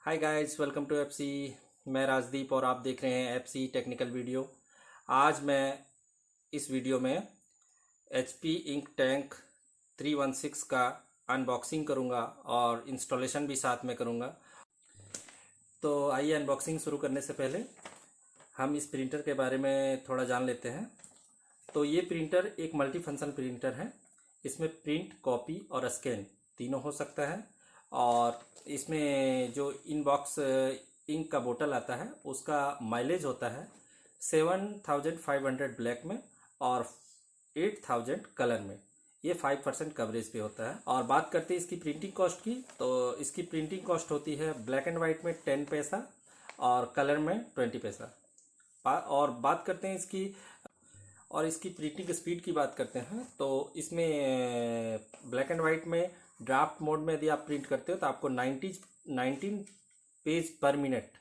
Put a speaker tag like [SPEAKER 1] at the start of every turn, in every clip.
[SPEAKER 1] Hi guys, welcome to FC. मैं राजदीप और आप देख रहे हैं एफसी टेक्निकल वीडियो। आज मैं इस वीडियो में एचपी इंक टैंक 316 का अनबॉक्सिंग करूंगा और इंस्टॉलेशन भी साथ में करूंगा। तो आइए, अनबॉक्सिंग शुरू करने से पहले हम इस प्रिंटर के बारे में थोड़ा जान लेते हैं। तो ये प्रिंटर एक मल्टी फंक्शन प्रिंटर है। इसमें प्रिंट, कॉपी और स्कैन तीनों हो सकता है। और इसमें जो इनबॉक्स इंक का बोतल आता है उसका माइलेज होता है 7500 ब्लैक में और 8000 कलर में। ये 5% कवरेज पे होता है। और बात करते हैं इसकी प्रिंटिंग कॉस्ट की, तो इसकी प्रिंटिंग कॉस्ट होती है ब्लैक एंड वाइट में 10 पैसा और कलर में 20 पैसा। और बात करते हैं इसकी प्रिंटिंग स्पीड की बात करते हैं तो इसमें ब्लैक एंड वाइट में ड्राफ्ट मोड में यदि आप प्रिंट करते हो तो आपको 19 पेज पर मिनट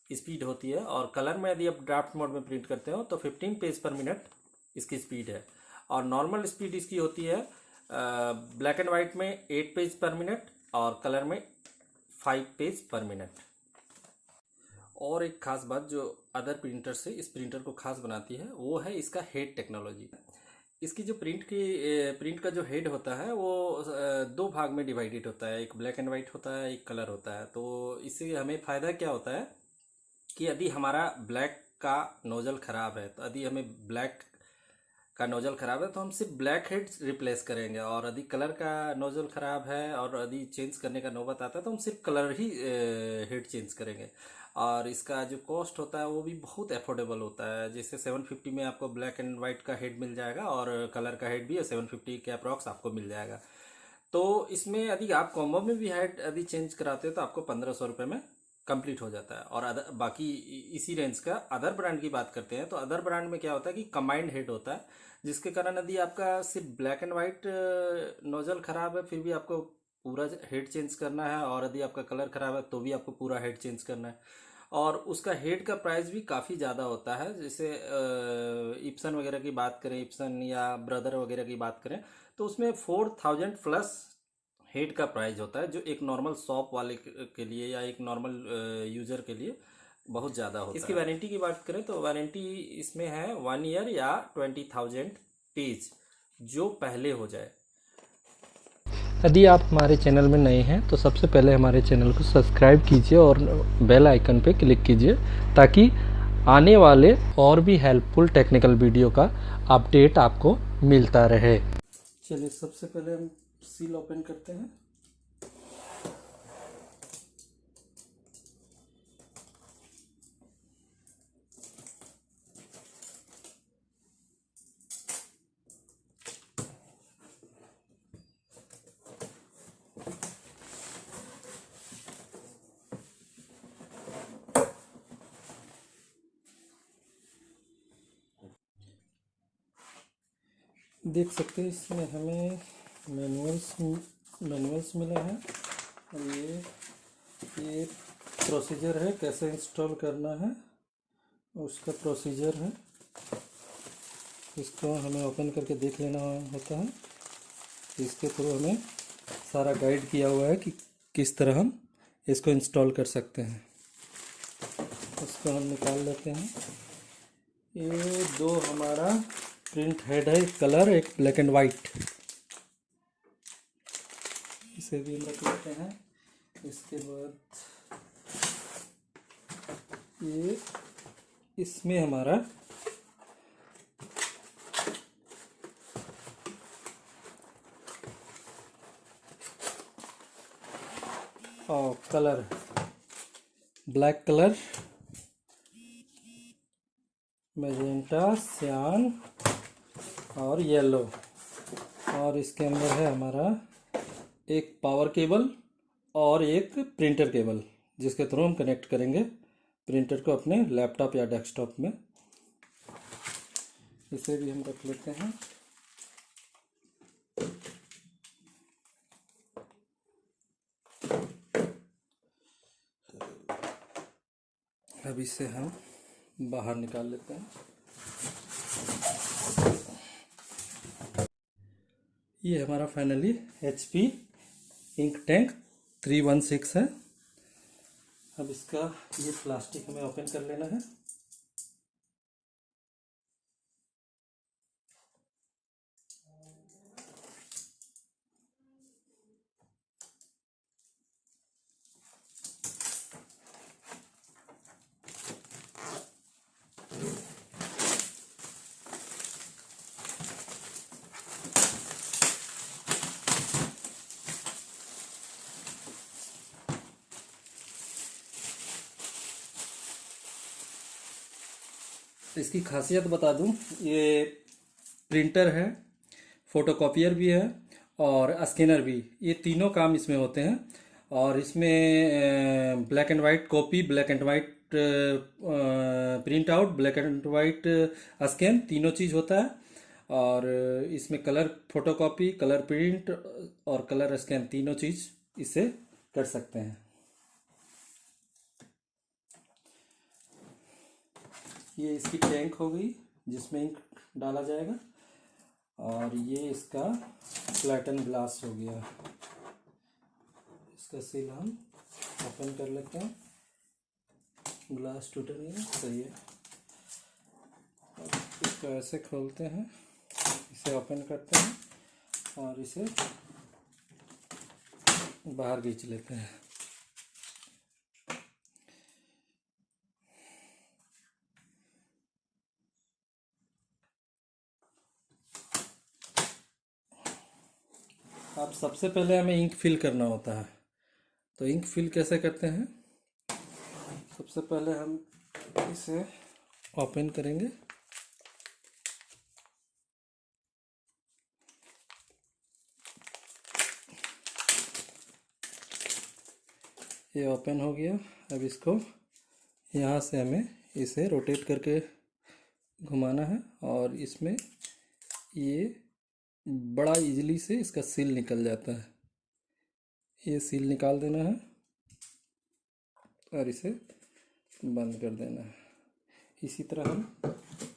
[SPEAKER 1] स्पीड होती है। और कलर में यदि आप ड्राफ्ट मोड में प्रिंट करते हो तो 15 पेज पर मिनट इसकी स्पीड है। और नॉर्मल स्पीड इसकी होती है ब्लैक एंड वाइट में 8 पेज पर मिनट और कलर में 5 पेज पर मिनट। और एक खास बात जो अदर प्रिंटर से इस प्रिंटर को खास बनाती है वो है इसका हेड टेक्नोलॉजी। इसकी जो प्रिंट का जो हेड होता है वो दो भाग में डिवाइडेड होता है। एक ब्लैक एंड वाइट होता है, एक कलर होता है। तो इससे हमें फ़ायदा क्या होता है कि यदि हमारा ब्लैक का नोजल ख़राब है, तो यदि हमें ब्लैक का नोजल ख़राब है तो हम सिर्फ ब्लैक हेड रिप्लेस करेंगे। और यदि कलर का नोजल ख़राब है और यदि चेंज करने का नौबत आता है तो हम सिर्फ कलर ही हेड चेंज करेंगे। और इसका जो कॉस्ट होता है वो भी बहुत अफोर्डेबल होता है। जैसे 750 में आपको ब्लैक एंड वाइट का हेड मिल जाएगा और कलर का हेड भी 750 के अप्रॉक्स आपको मिल जाएगा। तो इसमें यदि आप कॉम्बो में भी हेड यदि चेंज कराते हो तो आपको 1500 रुपये में कंप्लीट हो जाता है। और बाकी इसी रेंज का अदर ब्रांड की बात करते हैं तो अदर ब्रांड में क्या होता है कि कंबाइंड हेड होता है, जिसके कारण यदि आपका सिर्फ ब्लैक एंड वाइट नोजल खराब है फिर भी आपको पूरा हेड चेंज करना है, और यदि आपका कलर खराब है तो भी आपको पूरा हेड चेंज करना है। और उसका हेड का प्राइस भी काफ़ी ज़्यादा होता है। जैसे इप्सन वगैरह की बात करें, इप्सन या ब्रदर वगैरह की बात करें तो उसमें 4000 प्लस हेड का प्राइस होता है, जो एक नॉर्मल शॉप वाले के लिए या एक नॉर्मल यूज़र के लिए बहुत ज़्यादा होता है। इसकी वारंटी की बात करें तो वारंटी इसमें है 1 ईयर या 20,000 पेज, जो पहले हो जाए।
[SPEAKER 2] यदि आप हमारे चैनल में नए हैं तो सबसे पहले हमारे चैनल को सब्सक्राइब कीजिए और बेल आइकन पे क्लिक कीजिए ताकि आने वाले और भी हेल्पफुल टेक्निकल वीडियो का अपडेट आपको मिलता रहे।
[SPEAKER 1] चलिए, सबसे पहले हम सील ओपन करते हैं। देख सकते हैं इसमें हमें मैनुअल्स मिले हैं। और ये प्रोसीजर है कैसे इंस्टॉल करना है, उसका प्रोसीजर है। इसको हमें ओपन करके देख लेना होता है। इसके थ्रू हमें सारा गाइड किया हुआ है कि किस तरह हम इसको इंस्टॉल कर सकते हैं। इसको हम निकाल लेते हैं। ये दो हमारा प्रिंट हेड है, एक कलर एक ब्लैक एंड वाइट। इसे भी हम रख लेते हैं। इसके बाद ये इसमें हमारा और कलर ब्लैक कलर, मैजेंटा, सियान और येलो। और इसके अंदर है हमारा एक पावर केबल और एक प्रिंटर केबल, जिसके थ्रू हम कनेक्ट करेंगे प्रिंटर को अपने लैपटॉप या डेस्कटॉप में। इसे भी हम रख लेते हैं। अब इसे हम बाहर निकाल लेते हैं। ये हमारा फाइनली एचपी इंक टैंक 316 है। अब इसका ये प्लास्टिक हमें ओपन कर लेना है। इसकी खासियत बता दूं, ये प्रिंटर है, फोटोकॉपियर भी है और स्कैनर भी, ये तीनों काम इसमें होते हैं। और इसमें black and white copy, black and white print out, black and white scan, तीनों चीज़ होता है। और इसमें कलर फोटोकॉपी, कलर प्रिंट और कलर स्कैन, तीनों चीज़ इससे कर सकते हैं। ये इसकी टैंक हो गई जिसमें इंक डाला जाएगा, और ये इसका फ्लैटन ग्लास हो गया। इसका सील हम ओपन कर लेते हैं, ग्लास टूटा नहीं है, सही है। इसको ऐसे खोलते हैं, इसे ओपन करते हैं और इसे बाहर खींच लेते हैं। अब सबसे पहले हमें इंक फिल करना होता है, तो इंक फिल कैसे करते हैं? सबसे पहले हम इसे ओपन करेंगे, ये ओपन हो गया। अब इसको यहाँ से हमें इसे रोटेट करके घुमाना है और इसमें ये बड़ा इजीली से इसका सील निकल जाता है। ये सील निकाल देना है और इसे बंद कर देना है। इसी तरह हम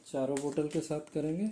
[SPEAKER 1] चारों बोतल के साथ करेंगे।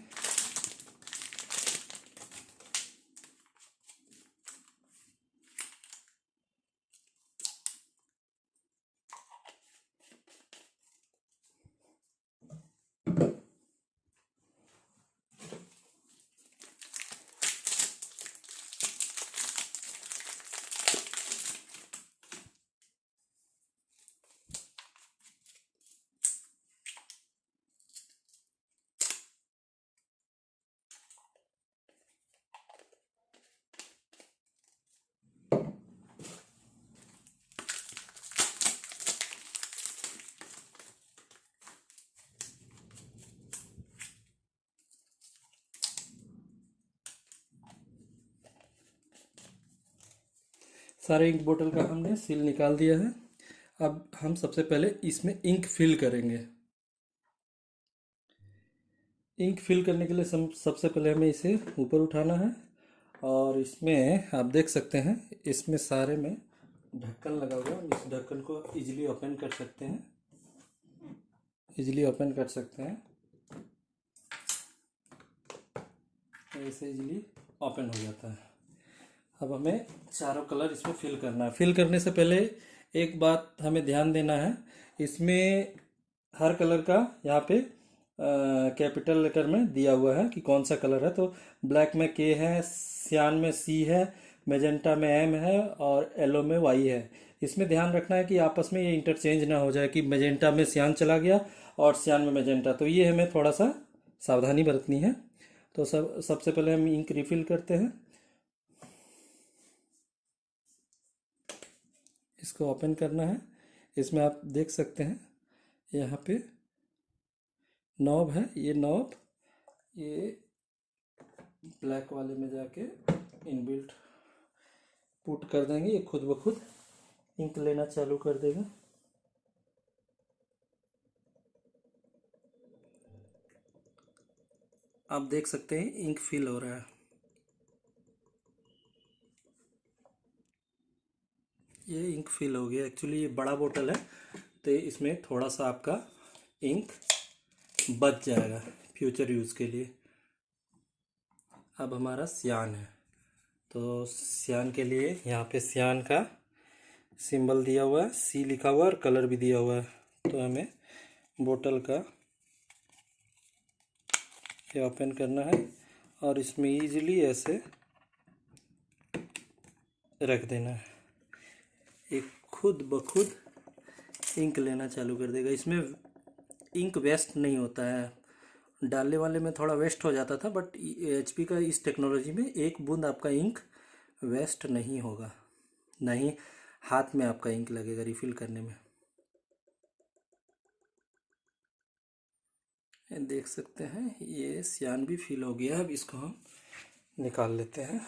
[SPEAKER 1] सारे इंक बोतल का हमने सील निकाल दिया है। अब हम सबसे पहले इसमें इंक फिल करेंगे। इंक फिल करने के लिए सबसे पहले हमें इसे ऊपर उठाना है और इसमें आप देख सकते हैं, इसमें सारे में ढक्कन लगा हुआ है। इस ढक्कन को इजीली ओपन कर सकते हैं, ऐसे इजीली ओपन हो जाता है। अब हमें चारों कलर इसमें फिल करना है। फिल करने से पहले एक बात हमें ध्यान देना है, इसमें हर कलर का यहाँ पे कैपिटल लेटर में दिया हुआ है कि कौन सा कलर है। तो ब्लैक में के है, सियान में सी है, मेजेंटा में एम है और येलो में वाई है। इसमें ध्यान रखना है कि आपस में ये इंटरचेंज ना हो जाए कि मेजेंटा में सियान चला गया और सियान में मेजेंटा, तो ये हमें थोड़ा सा सावधानी बरतनी है। तो सबसे पहले हम इंक रिफिल करते हैं। इसको ओपन करना है। इसमें आप देख सकते हैं यहाँ पे नॉब है, ये नॉब ये ब्लैक वाले में जाके इनबिल्ट पुट कर देंगे, ये खुद ब खुद इंक लेना चालू कर देगा। आप देख सकते हैं इंक फिल हो रहा है। ये इंक फिल हो गया। एक्चुअली ये बड़ा बोतल है तो इसमें थोड़ा सा आपका इंक बच जाएगा फ्यूचर यूज़ के लिए। अब हमारा सियान है, तो सियान के लिए यहाँ पे सियान का सिंबल दिया हुआ है, सी लिखा हुआ है और कलर भी दिया हुआ है। तो हमें बोतल का ये ओपन करना है और इसमें इजीली ऐसे रख देना है। एक खुद ब खुद इंक लेना चालू कर देगा। इसमें इंक वेस्ट नहीं होता है, डालने वाले में थोड़ा वेस्ट हो जाता था, बट एचपी का इस टेक्नोलॉजी में एक बूंद आपका इंक वेस्ट नहीं होगा, नहीं हाथ में आपका इंक लगेगा रिफ़िल करने में। ये देख सकते हैं, ये सियान भी फिल हो गया। अब इसको हम निकाल लेते हैं।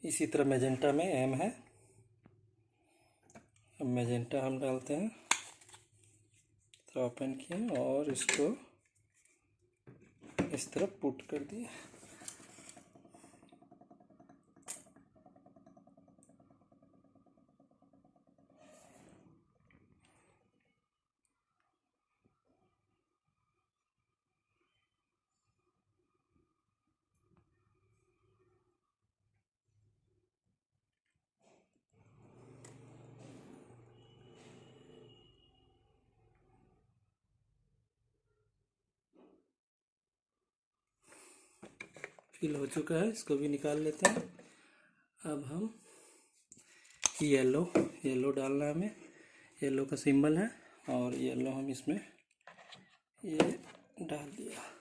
[SPEAKER 1] इसी तरह मैजेंटा में एम है, अब मैजेंटा हम डालते हैं। तो ओपन किए और इसको इस तरह पुट कर दिए। फिल हो चुका है, इसको भी निकाल लेते हैं। अब हम येलो डालना है हमें, येलो का सिंबल है और येलो हम इसमें ये डाल दिया।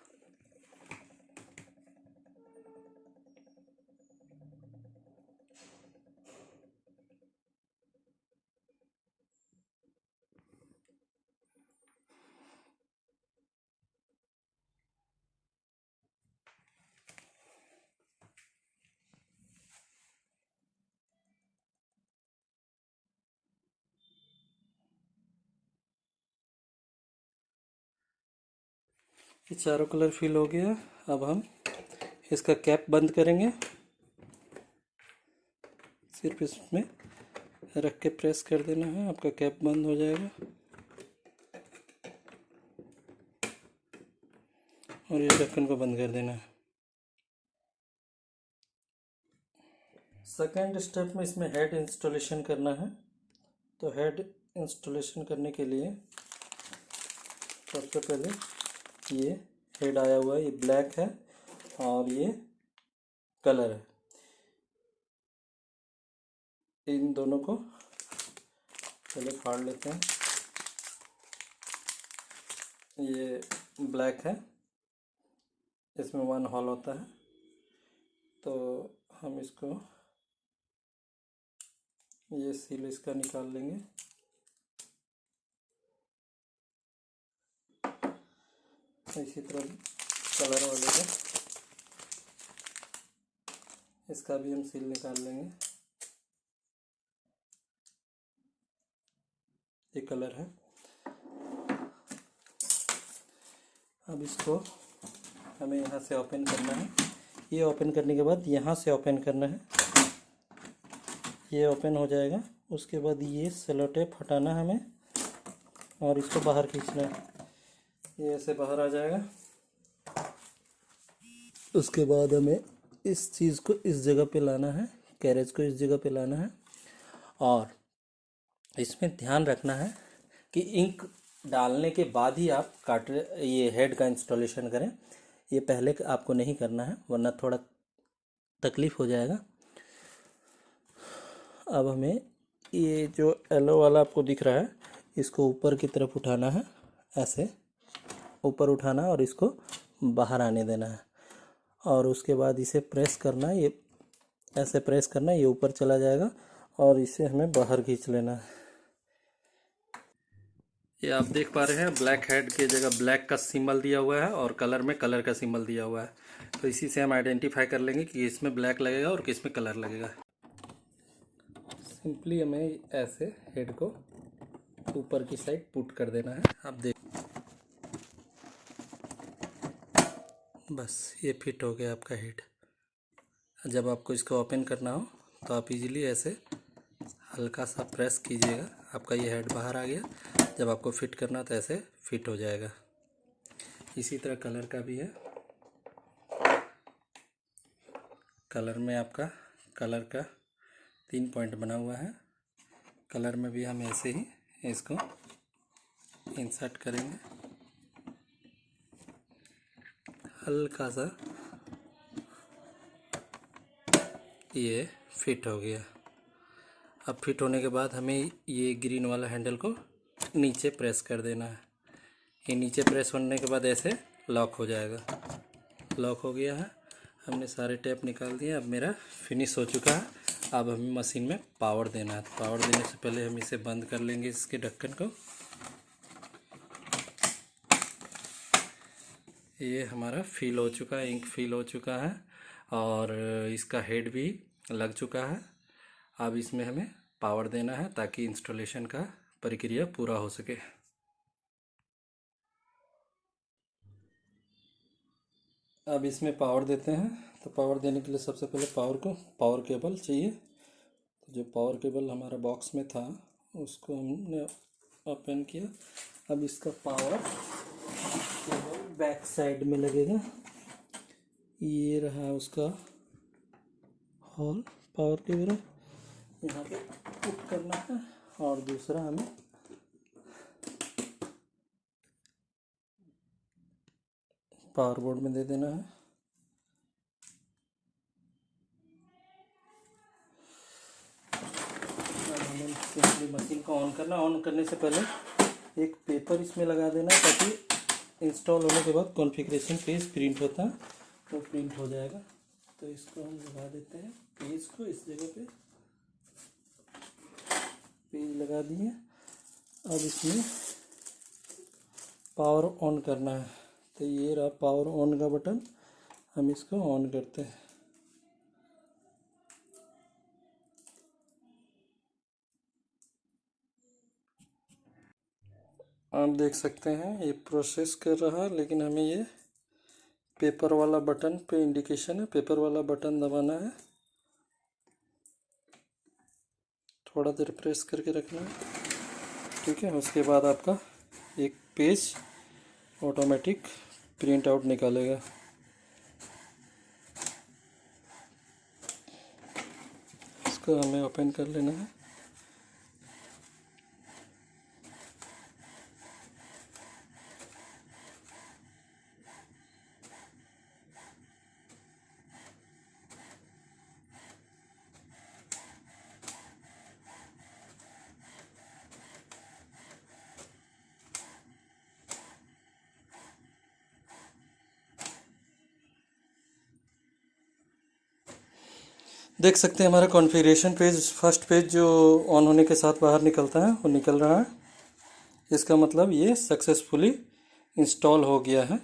[SPEAKER 1] ये चारों कलर फिल हो गया। अब हम इसका कैप बंद करेंगे, सिर्फ इसमें रख के प्रेस कर देना है, आपका कैप बंद हो जाएगा। और ये ढक्कन को बंद कर देना है। सेकेंड स्टेप में इसमें हेड इंस्टॉलेशन करना है। तो हेड इंस्टॉलेशन करने के लिए सबसे पहले ये हेड आया हुआ है, ये ब्लैक है और ये कलर है। इन दोनों को पहले फाड़ लेते हैं। ये ब्लैक है, इसमें 1 होल होता है, तो हम इसको ये सील इसका निकाल लेंगे। इसी तरह कलर वाले का इसका भी हम सील निकाल लेंगे। ये कलर है। अब इसको हमें यहाँ से ओपन करना है। ये ओपन करने के बाद यहाँ से ओपन करना है, ये ओपन हो जाएगा। उसके बाद ये सेलो टेप हटाना है हमें और इसको बाहर खींचना है, ये ऐसे बाहर आ जाएगा। उसके बाद हमें इस चीज़ को इस जगह पे लाना है, कैरेज को इस जगह पे लाना है। और इसमें ध्यान रखना है कि इंक डालने के बाद ही आप ये हेड का इंस्टॉलेशन करें। ये पहले आपको नहीं करना है, वरना थोड़ा तकलीफ़ हो जाएगा। अब हमें ये जो येलो वाला आपको दिख रहा है, इसको ऊपर की तरफ उठाना है, ऐसे ऊपर उठाना और इसको बाहर आने देना है। और उसके बाद इसे प्रेस करना है, ये ऐसे प्रेस करना है, ये ऊपर चला जाएगा और इसे हमें बाहर खींच लेना है। ये आप देख पा रहे हैं, ब्लैक हेड की जगह ब्लैक का सिंबल दिया हुआ है और कलर में कलर का सिंबल दिया हुआ है। तो इसी से हम आइडेंटिफाई कर लेंगे कि इसमें ब्लैक लगेगा और किस में कलर लगेगा। सिंपली हमें ऐसे हेड को ऊपर की साइड पुट कर देना है। आप देख, बस ये फिट हो गया आपका हेड। जब आपको इसको ओपन करना हो तो आप इजीली ऐसे हल्का सा प्रेस कीजिएगा, आपका ये हेड बाहर आ गया। जब आपको फिट करना तो ऐसे फिट हो जाएगा। इसी तरह कलर का भी है। कलर में आपका कलर का 3 पॉइंट बना हुआ है। कलर में भी हम ऐसे ही इसको इंसर्ट करेंगे। हल्का सा ये फिट हो गया। अब फिट होने के बाद हमें ये ग्रीन वाला हैंडल को नीचे प्रेस कर देना है। ये नीचे प्रेस होने के बाद ऐसे लॉक हो जाएगा। लॉक हो गया है। हमने सारे टेप निकाल दिए। अब मेरा फिनिश हो चुका है। अब हमें मशीन में पावर देना है। पावर देने से पहले हम इसे बंद कर लेंगे, इसके ढक्कन को। ये हमारा फिल हो चुका है, इंक फिल हो चुका है और इसका हेड भी लग चुका है। अब इसमें हमें पावर देना है ताकि इंस्टॉलेशन का प्रक्रिया पूरा हो सके। अब इसमें पावर देते हैं। तो पावर देने के लिए सबसे पहले पावर केबल चाहिए। तो जो पावर केबल हमारा बॉक्स में था उसको हमने ओपन किया। अब इसका पावर केबल बैक साइड में लगेगा। ये रहा उसका होल पावर केबल, यहाँ पे पुट करना है और दूसरा हमें पावर बोर्ड में दे देना है। हमें सिंपली मशीन को ऑन करना। ऑन करने से पहले एक पेपर इसमें लगा देना ताकि इंस्टॉल होने के बाद कॉन्फ़िगरेशन पेज प्रिंट होता है तो प्रिंट हो जाएगा। तो इसको हम लगा देते हैं पेज को। इस जगह पे पेज लगा दिए। अब इसमें पावर ऑन करना है। तो ये रहा पावर ऑन का बटन। हम इसको ऑन करते हैं। आप देख सकते हैं ये प्रोसेस कर रहा है, लेकिन हमें ये पेपर वाला बटन पे इंडिकेशन है, पेपर वाला बटन दबाना है। थोड़ा देर प्रेस करके रखना है, ठीक है। उसके बाद आपका एक पेज ऑटोमेटिक प्रिंट आउट निकालेगा। इसको हमें ओपन कर लेना है। देख सकते हैं हमारा कॉन्फ़िगरेशन पेज, फर्स्ट पेज जो ऑन होने के साथ बाहर निकलता है वो निकल रहा है। इसका मतलब ये सक्सेसफुली इंस्टॉल हो गया है।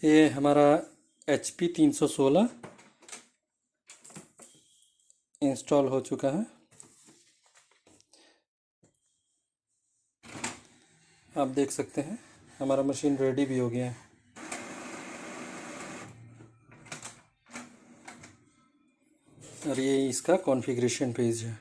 [SPEAKER 1] ये हमारा HP 316 इंस्टॉल हो चुका है। आप देख सकते हैं हमारा मशीन रेडी भी हो गया है। और ये इसका कॉन्फ़िगरेशन पेज है।